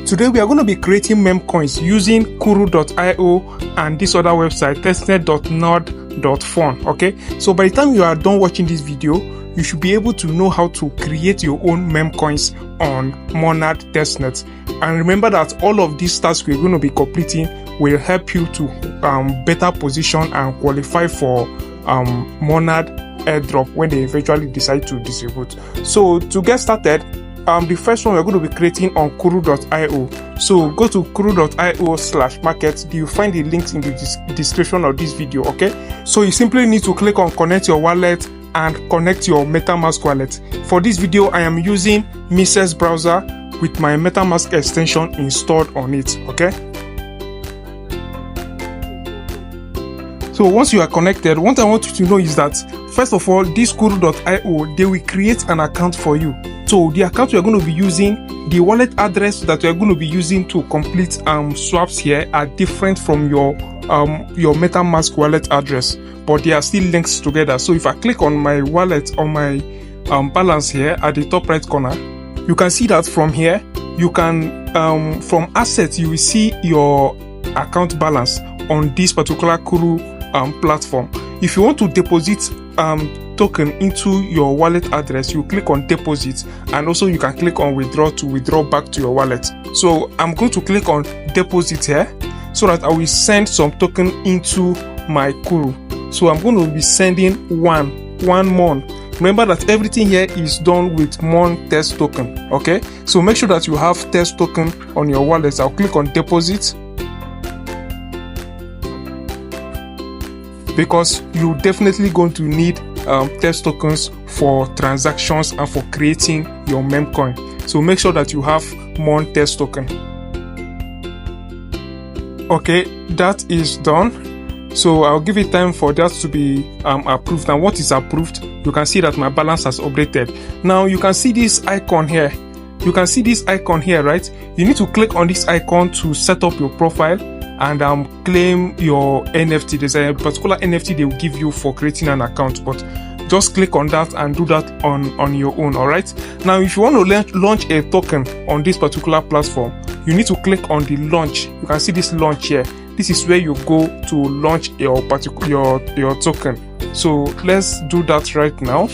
Today we are going to be creating memecoins using kuru.io and this other website testnet.nad.fun. Okay, so by the time you are done watching this video, you should be able to know how to create your own memecoins on Monad Testnet. And remember that all of these tasks we're going to be completing will help you to better position and qualify for Monad Airdrop when they eventually decide to distribute. So to get started, the first one we're going to be creating on kuru.io. So go to kuru.io/market. You'll find the links in the description of this video. Okay, so you simply need to click on connect your wallet and connect your MetaMask wallet. For this video, I am using Mises browser with my MetaMask extension installed on it. Okay, so once you are connected, what I want you to know is that first of all, this kuru.io, they will create an account for you. So the account we are going to be using, the wallet address that we are going to be using to complete swaps here are different from your MetaMask wallet address, but they are still linked together. So if I click on my wallet, on my balance here at the top right corner, you can see that from here you can from assets you will see your account balance on this particular Kuru platform. If you want to deposit token into your wallet address, you click on deposit, and also you can click on withdraw to withdraw back to your wallet. So I'm going to click on deposit here so that I will send some token into my Kuru. So I'm going to be sending one mon. Remember that everything here is done with Mon test token. Okay, so make sure that you have test token on your wallet. I'll click on deposit, because you're definitely going to need test tokens for transactions and for creating your memecoin. So make sure that you have Mon test token. Okay, that is done. So I'll give it time for that to be approved. And what is approved, you can see that my balance has updated. Now you can see this icon here. You can see this icon here, right? You need to click on this icon to set up your profile and claim your NFT. There's a particular NFT they will give you for creating an account, but just click on that and do that on your own. All right, now if you want to launch a token on this particular platform, you need to click on the launch. You can see this launch here. This is where you go to launch your token. So let's do that right now.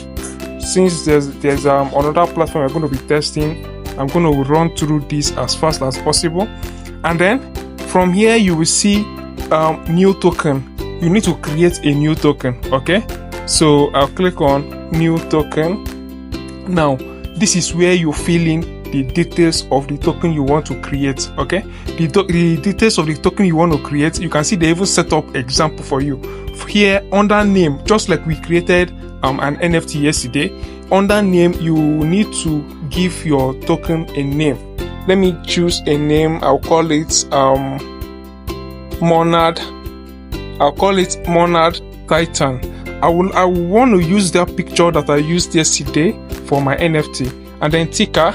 Since there's another platform we're going to be testing, I'm going to run through this as fast as possible, and then from here you will see new token. You need to create a new token. Okay, so I'll click on new token. Now this is where you fill in the details of the token you want to create. Okay, the details of the token you want to create, you can see they even set up example for you here under name, just like we created an NFT yesterday. Under name, you need to give your token a name. Let me choose a name. I'll call it Monad. I'll call it Monad Titan. I will want to use that picture that I used yesterday for my NFT, and then ticker,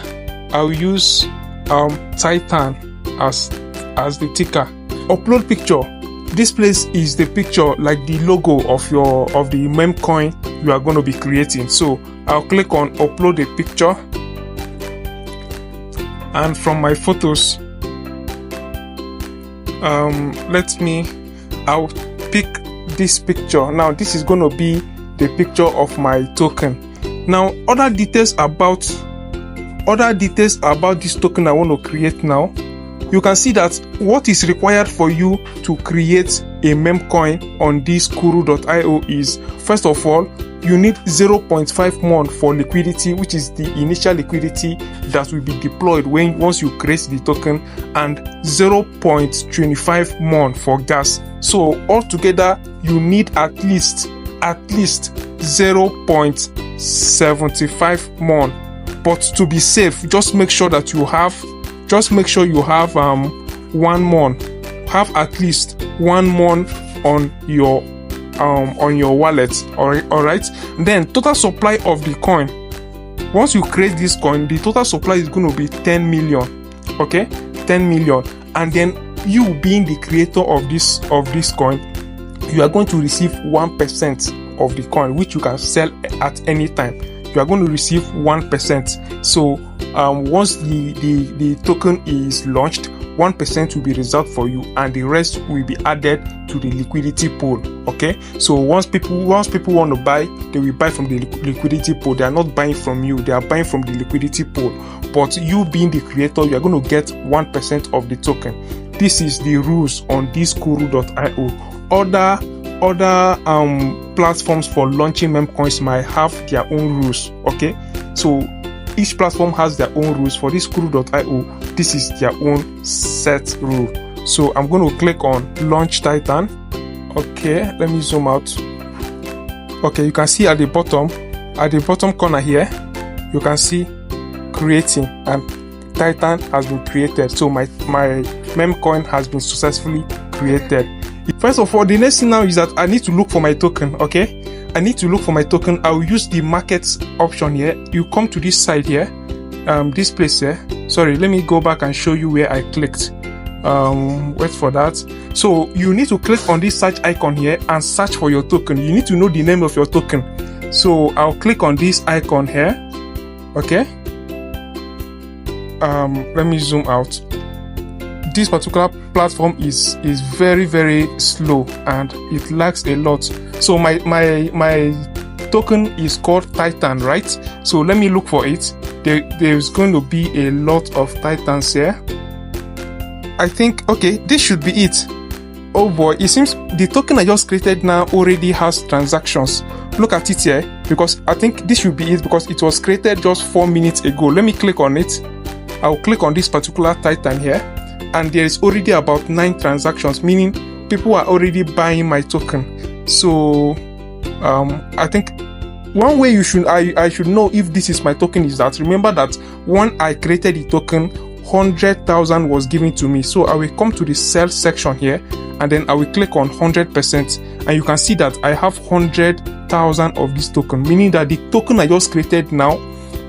I'll use Titan as the ticker. Upload picture. This place is the picture, like the logo of the memecoin you are going to be creating. So I'll click on upload a picture, and from my photos, I'll pick this picture. Now this is going to be the picture of my token. Now other details about this token I want to create now. You can see that what is required for you to create a memecoin on this kuru.io is, first of all, you need 0.5 mon for liquidity, which is the initial liquidity that will be deployed once you create the token, and 0.25 mon for gas. So altogether you need at least 0.75 mon. But to be safe, just make sure you have 1 mon. Have at least 1 mon on your wallet. All right. Then total supply of the coin. Once you create this coin, the total supply is going to be 10 million. Okay, 10 million. And then you, being the creator of this coin, you are going to receive 1% of the coin, which you can sell at any time. You are going to receive 1%. So once the token is launched, 1% will be reserved for you and the rest will be added to the liquidity pool. Okay, so once people want to buy, they will buy from the liquidity pool. They are not buying from you, they are buying from the liquidity pool. But you being the creator, you are going to get 1% of the token. This is the rules on this Kuru.io. Other platforms for launching memecoins might have their own rules. Okay, so each platform has their own rules. For this Kuru.io, this is their own set rule. So I'm going to click on Launch Titan. Okay, let me zoom out. Okay, you can see at the bottom corner here, you can see creating, and Titan has been created. So my memecoin has been successfully created. First of all, the next thing now is that I need to look for my token. Okay, I need to look for my token. I will use the markets option here. You come to this side here, this place here. Sorry, let me go back and show you where I clicked. Wait for that. So you need to click on this search icon here and search for your token. You need to know the name of your token. So I'll click on this icon here. Okay, let me zoom out. This particular platform is very, very slow and it lags a lot. So my token is called Titan, right? So let me look for it. There's going to be a lot of Titans here. I think, okay, this should be it. Oh boy, it seems the token I just created now already has transactions. Look at it here, because I think this should be it, because it was created just 4 minutes ago. Let me click on it. I'll click on this particular Titan here, and there is already about 9 transactions, meaning people are already buying my token. So I think one way I should know if this is my token is that, remember that when I created the token, 100,000 was given to me. So I will come to the sell section here, and then I will click on 100%, and you can see that I have 100,000 of this token, meaning that the token I just created now,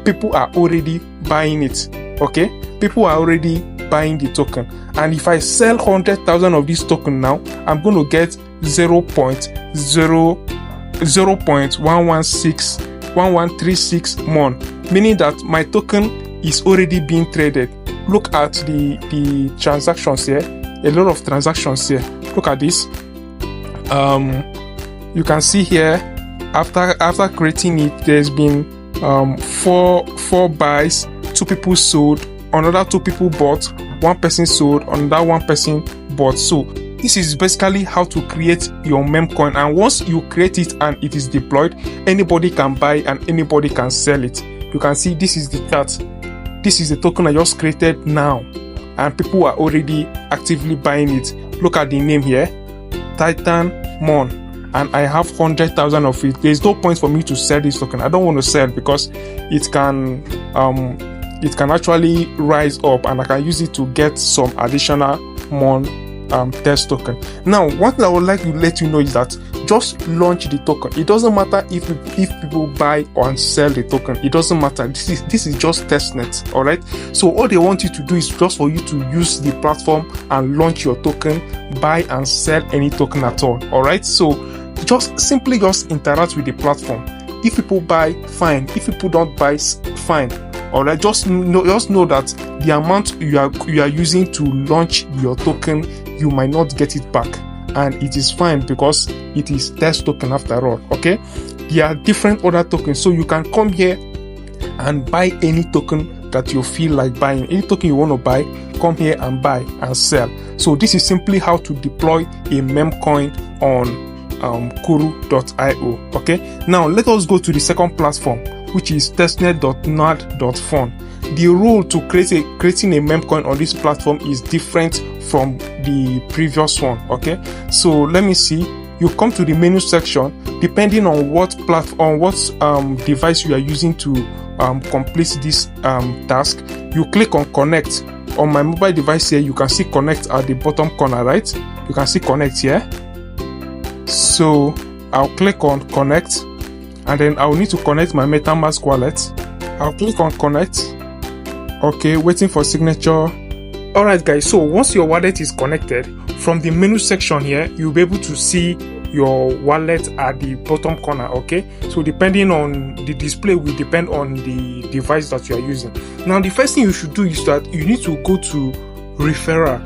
people are already buying it. Okay, people are already buying the token, and if I sell 100,000 of this token now, I'm going to get 0.1136 mon, meaning that my token is already being traded. Look at the transactions here, a lot of transactions here. Look at this. You can see here, after creating it, there's been 4 buys, 2 people sold, another 2 people bought, 1 person sold, another 1 person bought. So this is basically how to create your memecoin, and once you create it and it is deployed, anybody can buy and anybody can sell it. You can see this is the chart. This is the token I just created now, and people are already actively buying it. Look at the name here, Titan Mon, and I have 100,000 of it. There's no point for me to sell this token. I don't want to sell because it can actually rise up, and I can use it to get some additional Mon test token. Now, one thing I would like to let you know is that just launch the token. It doesn't matter if people buy or sell the token. It doesn't matter. This is just testnet. All right. So all they want you to do is just for you to use the platform and launch your token, buy and sell any token at all. All right. So just simply interact with the platform. If people buy, fine. If people don't buy, fine. All right. Just know that the amount you are using to launch your token, you might not get it back, and it is fine because it is test token after all. Okay, there are different other tokens, so you can come here and buy any token that you feel like buying. Any token you want to buy, come here and buy and sell. So this is simply how to deploy a memecoin on Kuru.io. Okay, now let us go to the second platform, which is Testnet.Nad.fun. The rule to creating a memecoin on this platform is different from the previous one. Okay, so let me see. You come to the menu section, depending on what device you are using to complete this task. You click on connect. On my mobile device here, you can see connect at the bottom corner, right? You can see connect here. So I'll click on connect, and then I'll need to connect my MetaMask wallet. I'll click on connect. Okay, waiting for signature. Alright guys, so once your wallet is connected, from the menu section here, you'll be able to see your wallet at the bottom corner. Okay, so depending on the display will depend on the device that you are using. Now the first thing you should do is that you need to go to referral.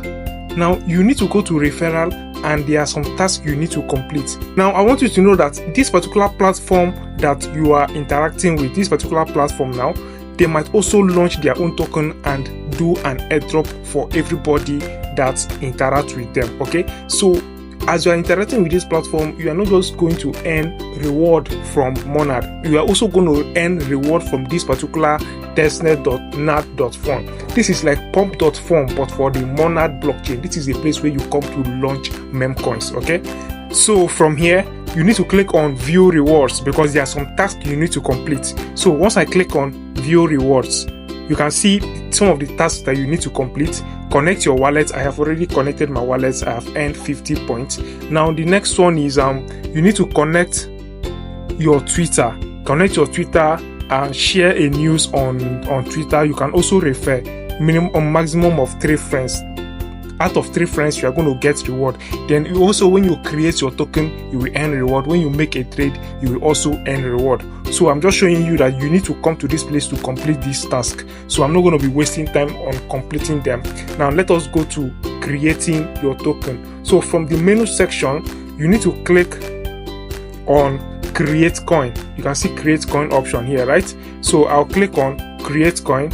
Now you need to go to referral, and there are some tasks you need to complete. Now I want you to know that this particular platform that you are interacting with, this particular platform now, they might also launch their own token and do an airdrop for everybody that interacts with them. Okay, so as you are interacting with this platform, you are not just going to earn reward from Monad, you are also going to earn reward from this particular Testnet.Nad.fun. This is like pump.fun but for the Monad blockchain. This is a place where you come to launch Memecoins. Okay, so from here you need to click on view rewards because there are some tasks you need to complete. So once I click on view rewards, you can see some of the tasks that you need to complete. Connect your wallet. I have already connected my wallet. I have earned 50 points. Now the next one is you need to connect your Twitter. Connect your Twitter and share a news on Twitter. You can also refer maximum of 3 friends. Out of 3 friends, you are going to get reward. Then you also, when you create your token, you will earn reward. When you make a trade, you will also earn reward. So I'm just showing you that you need to come to this place to complete this task. So I'm not going to be wasting time on completing them. Now let us go to creating your token. So from the menu section, you need to click on create coin. You can see create coin option here, right? So I'll click on create coin.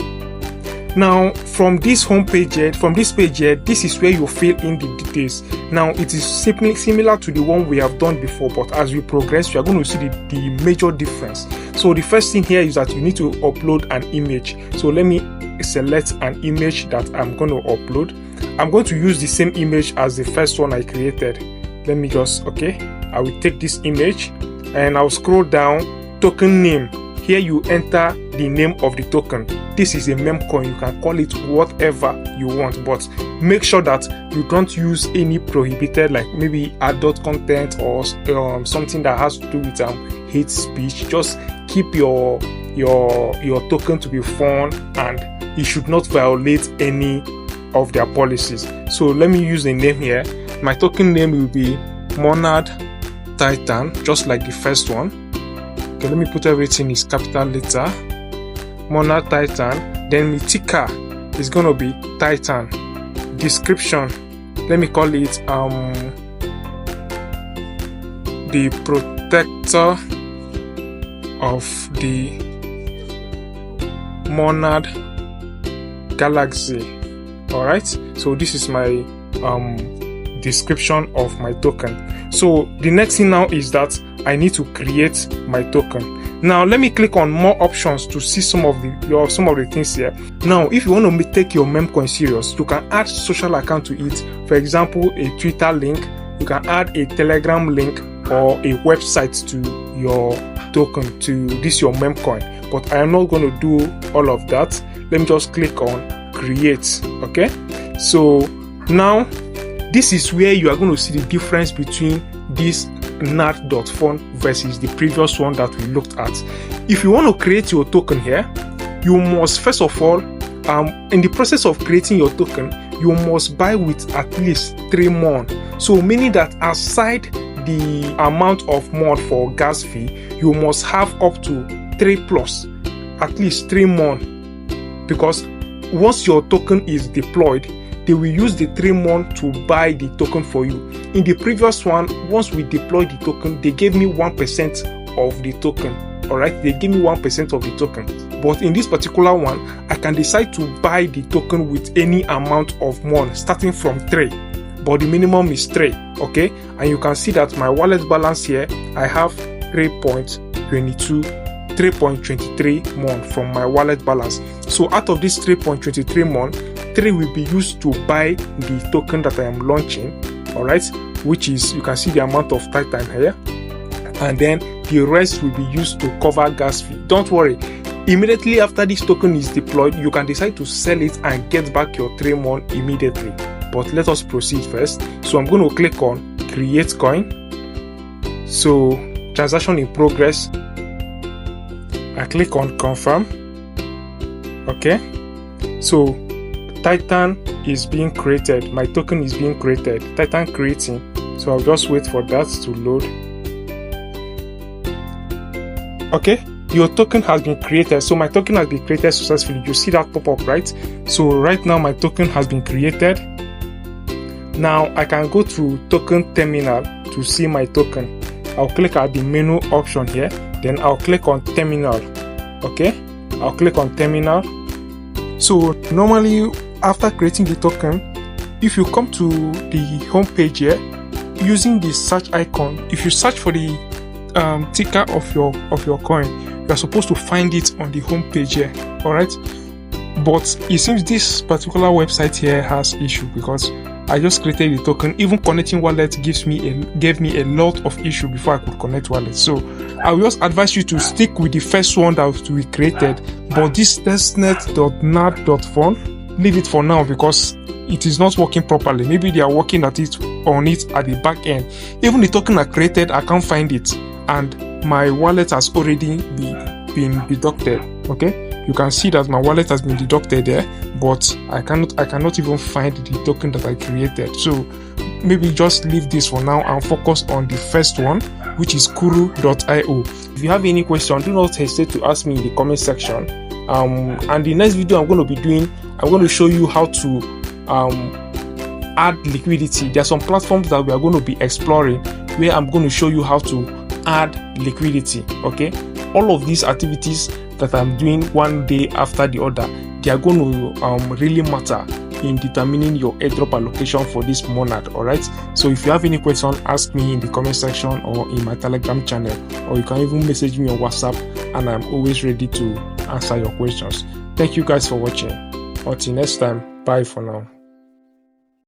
Now from this home page here, from this page here, this is where you fill in the details. Now it is simply similar to the one we have done before, but as we progress, you are going to see the major difference. So the first thing here is that you need to upload an image. So let me select an image that I'm going to upload. I'm going to use the same image as the first one I created. Let me just, okay, I will take this image and I'll scroll down, token name. Here you enter the name of the token. This is a memecoin. You can call it whatever you want, but make sure that you don't use any prohibited, like maybe adult content or something that has to do with hate speech. Just keep your token to be fun, and it should not violate any of their policies. So let me use a name here. My token name will be Monad Titan, just like the first one. Okay, let me put everything is capital letter. Monad Titan. Then my ticker is gonna be Titan. Description, let me call it the protector of the Monad Galaxy. All right. So this is my description of my token. So the next thing now is that I need to create my token. Now let me click on more options to see some of the things here. Now if you want to take your memecoin serious, you can add social account to it. For example, a Twitter link. You can add a Telegram link or a website to your token, to this your memecoin. But I am not going to do all of that. Let me just click on create. Okay, so now this is where you are going to see the difference between this Nad.fun versus the previous one that we looked at. If you want to create your token here, you must first of all, in the process of creating your token, you must buy with at least 3 mon. So meaning that aside the amount of mon for gas fee, you must have up to 3 plus, at least 3 mon, because once your token is deployed, they will use the 3 mon to buy the token for you. In the previous one, once we deployed the token, they gave me 1% of the token. Alright, they gave me 1% of the token. But in this particular one, I can decide to buy the token with any amount of mon, starting from 3. But the minimum is 3. Okay, and you can see that my wallet balance here, I have 3.23 mon from my wallet balance. So out of this 3.23 mon, 3 will be used to buy the token that I am launching, all right, which is, you can see the amount of Titan here, and then the rest will be used to cover gas fee. Don't worry, immediately after this token is deployed, you can decide to sell it and get back your 3 mon immediately. But let us proceed first. So I'm going to click on create coin. So transaction in progress. I click on confirm. Okay, so Titan is being created. My token is being created. Titan creating. So I'll just wait for that to load. Okay, your token has been created. So my token has been created successfully. You see that pop up, right? So right now my token has been created. Now I can go to token terminal to see my token. I'll click at the menu option here, then I'll click on terminal. Okay, I'll click on terminal. So normally after creating the token, if you come to the home page here, using the search icon, if you search for the ticker of your coin, you are supposed to find it on the home page here. All right, but it seems this particular website here has issue because I just created the token. Even connecting wallet gave me a lot of issue before I could connect wallet. So I will just advise you to stick with the first one that we created, but this testnet.nad.fun, leave it for now because it is not working properly. Maybe they are working on it at the back end. Even the token I created, I can't find it, and my wallet has already been deducted. Okay, you can see that my wallet has been deducted there, but I cannot even find the token that I created. So maybe just leave this for now and focus on the first one, which is kuru.io. If you have any question, do not hesitate to ask me in the comment section. And the next video I'm going to be doing, I'm going to show you how to add liquidity. There are some platforms that we are going to be exploring where I'm going to show you how to add liquidity. Okay, all of these activities that I'm doing one day after the other, they are going to really matter in determining your airdrop allocation for this Monad. All right, so if you have any question, ask me in the comment section or in my Telegram channel, or you can even message me on WhatsApp, and I'm always ready to answer your questions. Thank you guys for watching. Until next time, bye for now.